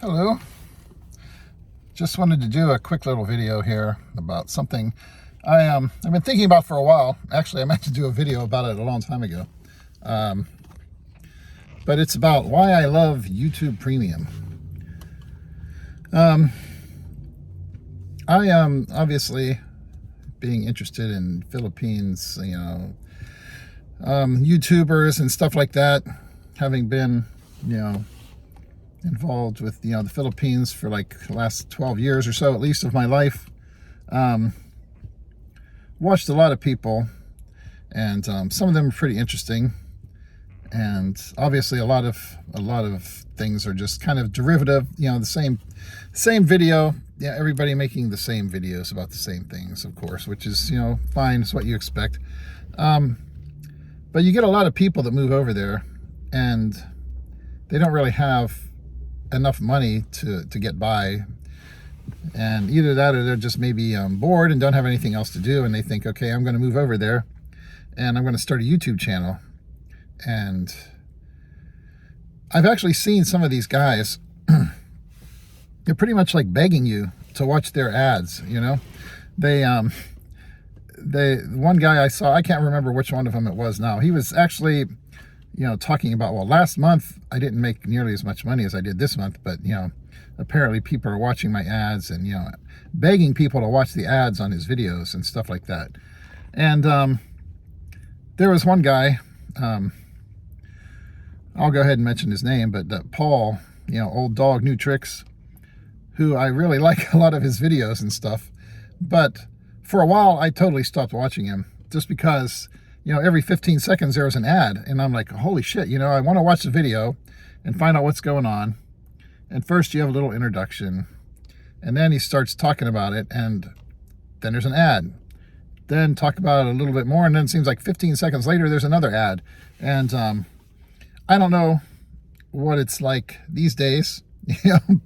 Hello. Just wanted to do a quick little video here about something I've been thinking about for a while. Actually, I meant to do a video about it a long time ago. But it's about why I love YouTube Premium. I am obviously being interested in Philippines, YouTubers and stuff like that, having been, involved with the Philippines for like the last 12 years or so at least of my life. Watched a lot of people, and some of them are pretty interesting, and obviously a lot of things are just kind of derivative, the same video, everybody making the same videos about the same things, of course, which is fine. It's what you expect. But you get a lot of people that move over there and they don't really have enough money to get by, and either that or they're just maybe bored and don't have anything else to do, and they think, okay, I'm going to move over there and I'm going to start a YouTube channel. And I've actually seen some of these guys they're pretty much like begging you to watch their ads. They one guy I saw, I can't remember which one of them it was now, he was actually talking about, well, last month I didn't make nearly as much money as I did this month, but apparently people are watching my ads, and begging people to watch the ads on his videos and stuff like that. And there was one guy, I'll go ahead and mention his name, but Paul, Old Dog New Tricks, who I really like a lot of his videos and stuff, but for a while I totally stopped watching him just because every 15 seconds there was an ad, and I'm like, holy shit, I want to watch the video and find out what's going on. And first you have a little introduction, and then he starts talking about it, and then there's an ad. Then talk about it a little bit more, and then it seems like 15 seconds later there's another ad. And I don't know what it's like these days,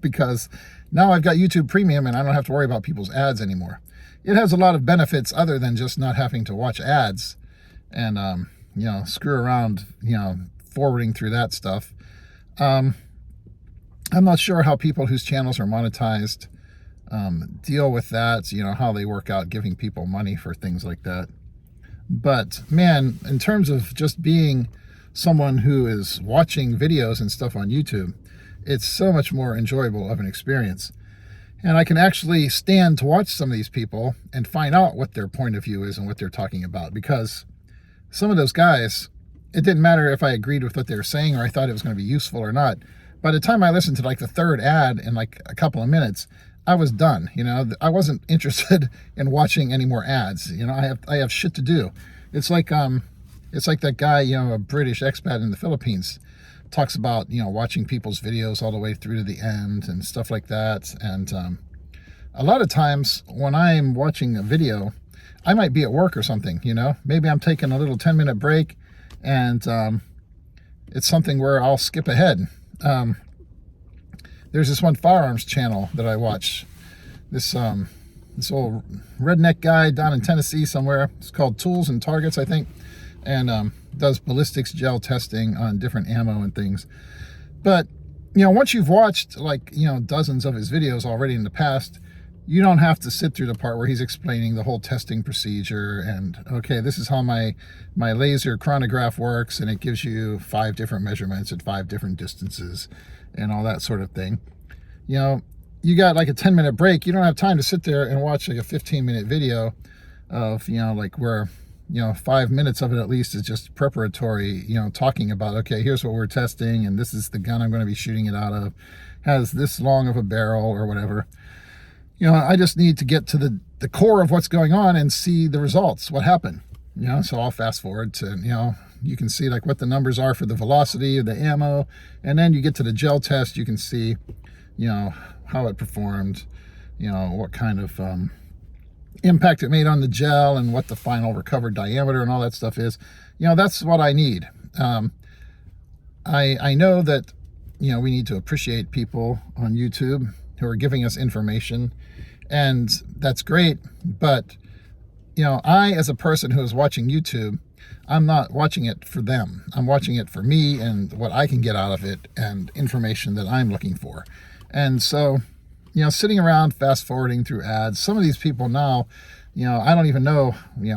because now I've got YouTube Premium and I don't have to worry about people's ads anymore. It has a lot of benefits other than just not having to watch ads and screw around forwarding through that stuff. I'm not sure how people whose channels are monetized deal with that, how they work out giving people money for things like that. But man, in terms of just being someone who is watching videos and stuff on YouTube, it's so much more enjoyable of an experience. And I can actually stand to watch some of these people and find out what their point of view is and what they're talking about, because some of those guys, it didn't matter if I agreed with what they were saying or I thought it was going to be useful or not. By the time I listened to like the third ad in like a couple of minutes, I was done. I wasn't interested in watching any more ads. I have shit to do. It's like that guy, a British expat in the Philippines, talks about watching people's videos all the way through to the end and stuff like that. And a lot of times when I'm watching a video, I might be at work or something, maybe I'm taking a little 10-minute break, and it's something where I'll skip ahead. There's this one firearms channel that I watch, this old redneck guy down in Tennessee somewhere. It's called Tools and Targets, I think, and does ballistics gel testing on different ammo and things. But once you've watched like dozens of his videos already in the past, you don't have to sit through the part where he's explaining the whole testing procedure and, okay, this is how my laser chronograph works, and it gives you 5 different measurements at 5 different distances and all that sort of thing. You got like a 10-minute break. You don't have time to sit there and watch like a 15-minute video of like where 5 minutes of it at least is just preparatory, talking about, okay, here's what we're testing, and this is the gun I'm going to be shooting it out of, has this long of a barrel or whatever. I just need to get to the core of what's going on and see the results, what happened. So I'll fast forward to, you can see like what the numbers are for the velocity of the ammo, and then you get to the gel test, you can see, how it performed, what kind of impact it made on the gel, and what the final recovered diameter and all that stuff is. That's what I need. I know that, we need to appreciate people on YouTube who are giving us information, and that's great. But, I, as a person who is watching YouTube, I'm not watching it for them. I'm watching it for me and what I can get out of it and information that I'm looking for. And so, sitting around fast forwarding through ads, some of these people now, I don't even know,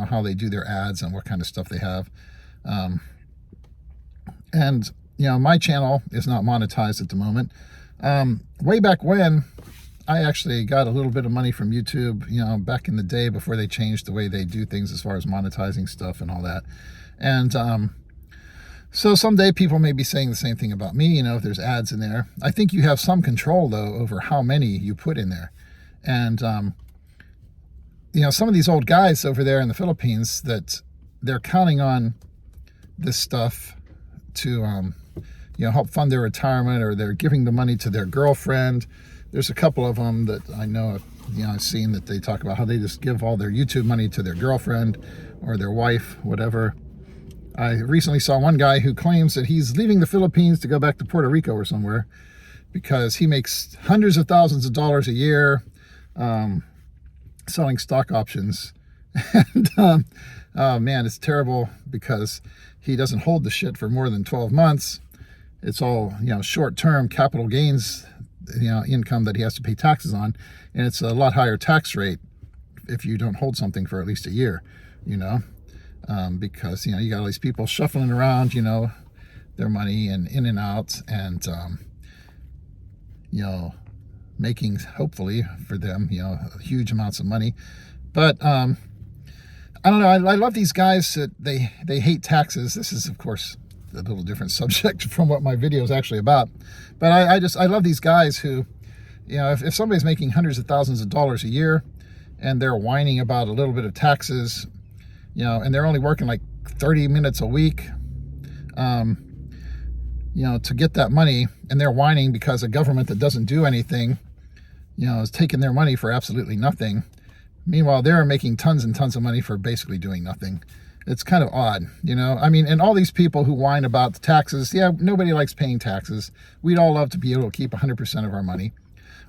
how they do their ads and what kind of stuff they have. And, my channel is not monetized at the moment. Way back when, I actually got a little bit of money from YouTube, back in the day before they changed the way they do things as far as monetizing stuff and all that. And so someday people may be saying the same thing about me, if there's ads in there. I think you have some control, though, over how many you put in there. And, some of these old guys over there in the Philippines, that they're counting on this stuff to, help fund their retirement, or they're giving the money to their girlfriend. There's a couple of them that I know, I've seen that they talk about how they just give all their YouTube money to their girlfriend or their wife, whatever. I recently saw one guy who claims that he's leaving the Philippines to go back to Puerto Rico or somewhere because he makes hundreds of thousands of dollars a year selling stock options. And oh man, it's terrible because he doesn't hold the shit for more than 12 months. It's all, short-term capital gains, income that he has to pay taxes on. And it's a lot higher tax rate if you don't hold something for at least a year, because, you got all these people shuffling around, their money and in and out, and, making, hopefully for them, huge amounts of money. But, I don't know. I love these guys that they hate taxes. This is, of course, a little different subject from what my video is actually about. But I love these guys who, if somebody's making hundreds of thousands of dollars a year and they're whining about a little bit of taxes, and they're only working like 30 minutes a week, to get that money, and they're whining because a government that doesn't do anything, is taking their money for absolutely nothing. Meanwhile, they're making tons and tons of money for basically doing nothing. It's kind of odd, and all these people who whine about the taxes, nobody likes paying taxes. We'd all love to be able to keep 100% of our money.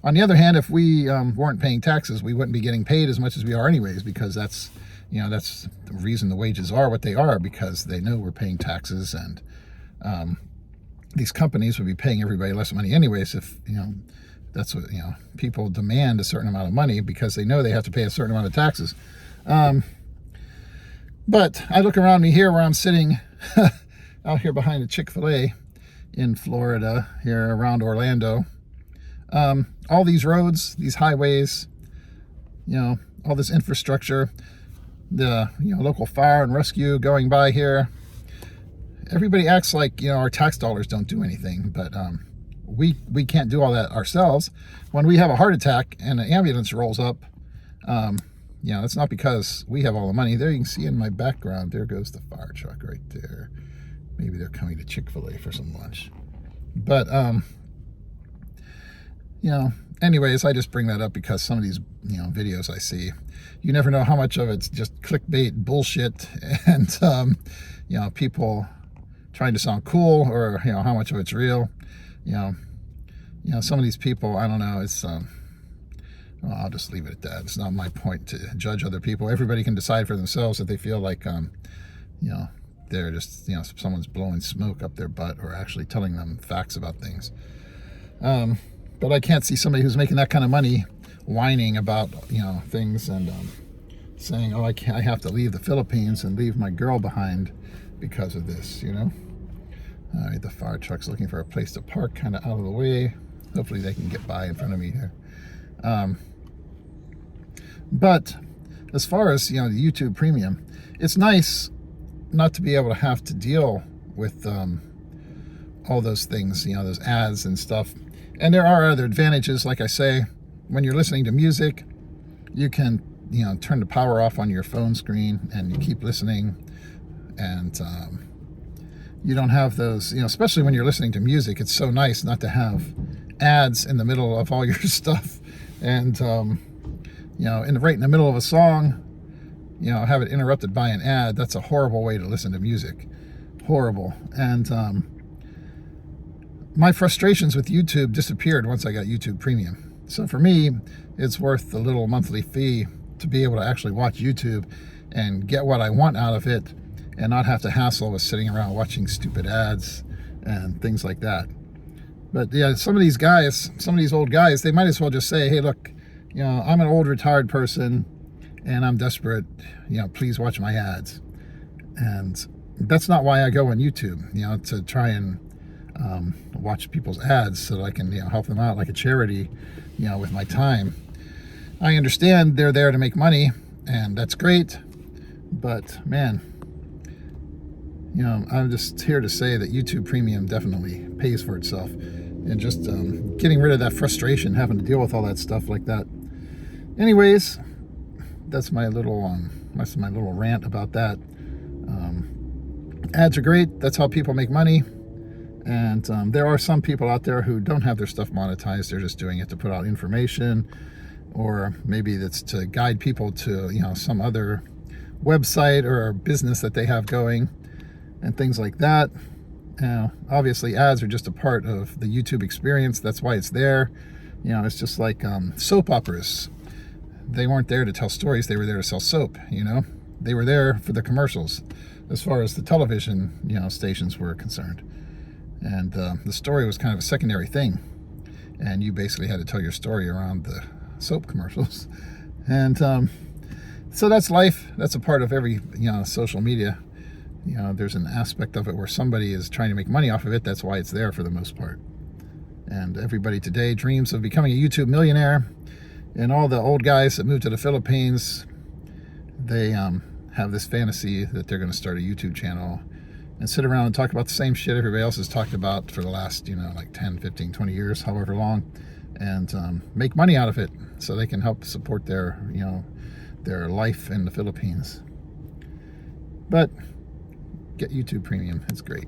On the other hand, if we weren't paying taxes, we wouldn't be getting paid as much as we are anyways, because that's the reason the wages are what they are, because they know we're paying taxes, and these companies would be paying everybody less money anyways if, that's what, people demand a certain amount of money because they know they have to pay a certain amount of taxes. But I look around me here where I'm sitting out here behind a Chick-fil-A in Florida, here around Orlando. All these roads, these highways, all this infrastructure, the local fire and rescue going by here. Everybody acts like our tax dollars don't do anything, but we can't do all that ourselves. When we have a heart attack and an ambulance rolls up, it's not because we have all the money. There you can see in my background, there goes the fire truck right there. Maybe they're coming to Chick-fil-A for some lunch. But anyways, I just bring that up because some of these videos I see, you never know how much of it's just clickbait bullshit and people trying to sound cool, or how much of it's real. Some of these people, I don't know, it's well, I'll just leave it at that. It's not my point to judge other people. Everybody can decide for themselves if they feel like they're just someone's blowing smoke up their butt or actually telling them facts about things. But I can't see somebody who's making that kind of money whining about things and saying, oh, I have to leave the Philippines and leave my girl behind because of this. All right, the fire truck's looking for a place to park kind of out of the way. Hopefully they can get by in front of me here. But as far as the YouTube Premium, it's nice not to be able to have to deal with all those things, those ads and stuff. And there are other advantages. Like I say, when you're listening to music, you can turn the power off on your phone screen and you keep listening, and you don't have those, especially when you're listening to music, it's so nice not to have ads in the middle of all your stuff. And right in the middle of a song, have it interrupted by an ad. That's a horrible way to listen to music. Horrible. And my frustrations with YouTube disappeared once I got YouTube Premium. So for me, it's worth the little monthly fee to be able to actually watch YouTube and get what I want out of it, and not have to hassle with sitting around watching stupid ads and things like that. But yeah, some of these guys, some of these old guys, they might as well just say, hey, look, I'm an old retired person and I'm desperate, please watch my ads. And that's not why I go on YouTube, to try and watch people's ads so that I can, help them out like a charity, with my time. I understand they're there to make money, and that's great, but man, I'm just here to say that YouTube Premium definitely pays for itself. And just getting rid of that frustration, having to deal with all that stuff like that. Anyways, that's my little rant about that. Ads are great. That's how people make money. And there are some people out there who don't have their stuff monetized. They're just doing it to put out information, or maybe that's to guide people to some other website or business that they have going, and things like that. Obviously ads are just a part of the YouTube experience. That's why it's there. It's just like soap operas. They weren't there to tell stories. They were there to sell soap. They were there for the commercials, as far as the television stations were concerned. And the story was kind of a secondary thing, and you basically had to tell your story around the soap commercials. And so that's life. That's a part of every social media. There's an aspect of it where somebody is trying to make money off of it. That's why it's there for the most part. And everybody today dreams of becoming a YouTube millionaire. And all the old guys that moved to the Philippines, they have this fantasy that they're going to start a YouTube channel and sit around and talk about the same shit everybody else has talked about for the last, like 10, 15, 20 years, however long, and make money out of it so they can help support their life in the Philippines. But get YouTube Premium. It's great.